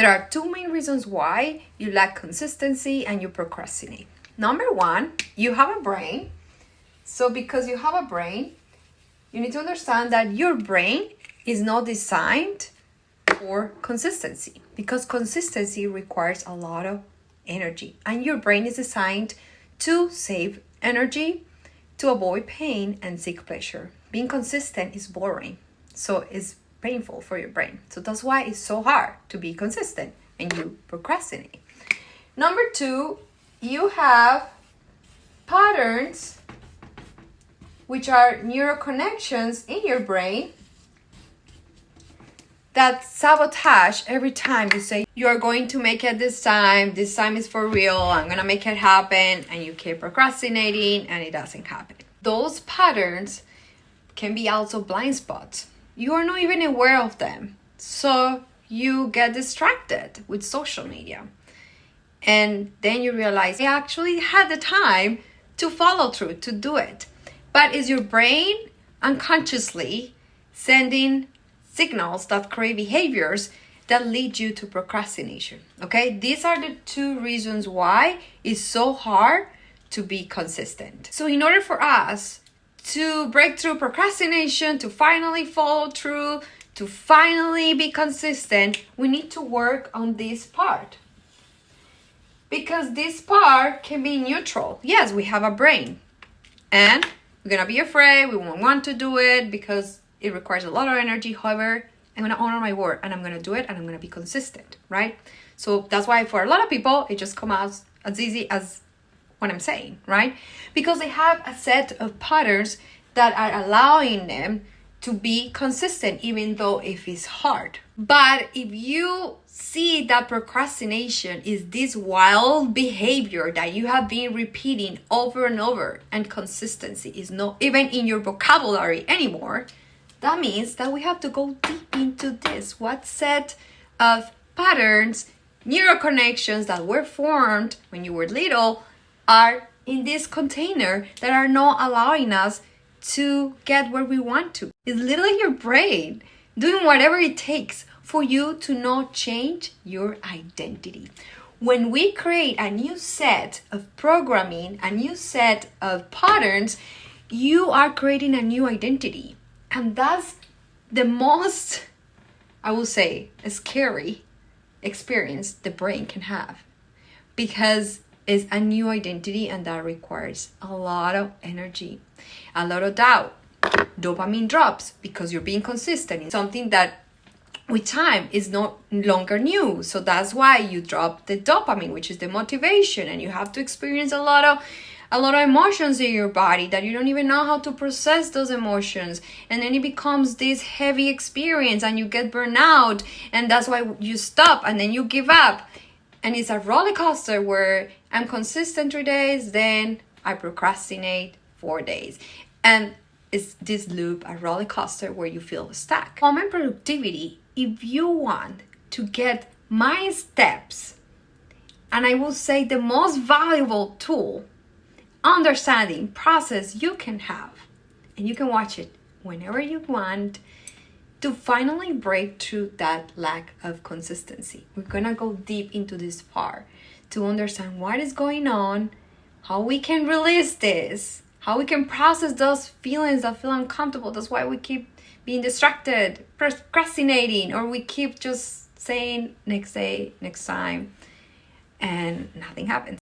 There are two main reasons why you lack consistency and you procrastinate. Number one, you have a brain. So because you have a brain, you need to understand that your brain is not designed for consistency, because consistency requires a lot of energy, and your brain is designed to save energy, to avoid pain and seek pleasure. Being consistent is boring, so it's painful for your brain. So that's why it's so hard to be consistent and you procrastinate. Number two, you have patterns, which are neuroconnections in your brain that sabotage every time you say you're going to make it this time is for real, I'm gonna make it happen, and you keep procrastinating and it doesn't happen. Those patterns can be also blind spots. You are not even aware of them. So you get distracted with social media. And then you realize I actually had the time to follow through, to do it. But is your brain unconsciously sending signals that create behaviors that lead you to procrastination? Okay, these are the two reasons why it's so hard to be consistent. So in order for us to break through procrastination, to finally follow through, to finally be consistent, we need to work on this part. Because this part can be neutral. Yes, we have a brain. And we're going to be afraid, we won't want to do it because it requires a lot of energy. However, I'm going to honor my word and I'm going to do it and I'm going to be consistent, right? So that's why for a lot of people, it just comes out as easy as what I'm saying, right? Because they have a set of patterns that are allowing them to be consistent, even though if it's hard. But if you see that procrastination is this wild behavior that you have been repeating over and over, and consistency is not even in your vocabulary anymore, that means that we have to go deep into this. What set of patterns, neuroconnections that were formed when you were little are in this container that are not allowing us to get where we want to. It's literally your brain doing whatever it takes for you to not change your identity. When we create a new set of programming, a new set of patterns, you are creating a new identity. And that's the most, I will say, scary experience the brain can have, because it's a new identity and that requires a lot of energy, a lot of doubt. Dopamine drops because you're being consistent in something that with time is no longer new. So that's why you drop the dopamine, which is the motivation, and you have to experience a lot of emotions in your body that you don't even know how to process those emotions. And then it becomes this heavy experience and you get burnout, and that's why you stop and then you give up. And it's a roller coaster where I'm consistent 3 days, then I procrastinate 4 days. And it's this loop, a roller coaster where you feel stuck. Common productivity, if you want to get my steps, and I will say the most valuable tool, understanding process you can have, and you can watch it whenever you want, to finally break through that lack of consistency. We're gonna go deep into this part to understand what is going on, how we can release this, how we can process those feelings that feel uncomfortable. That's why we keep being distracted, procrastinating, or we keep just saying next day, next time, and nothing happens.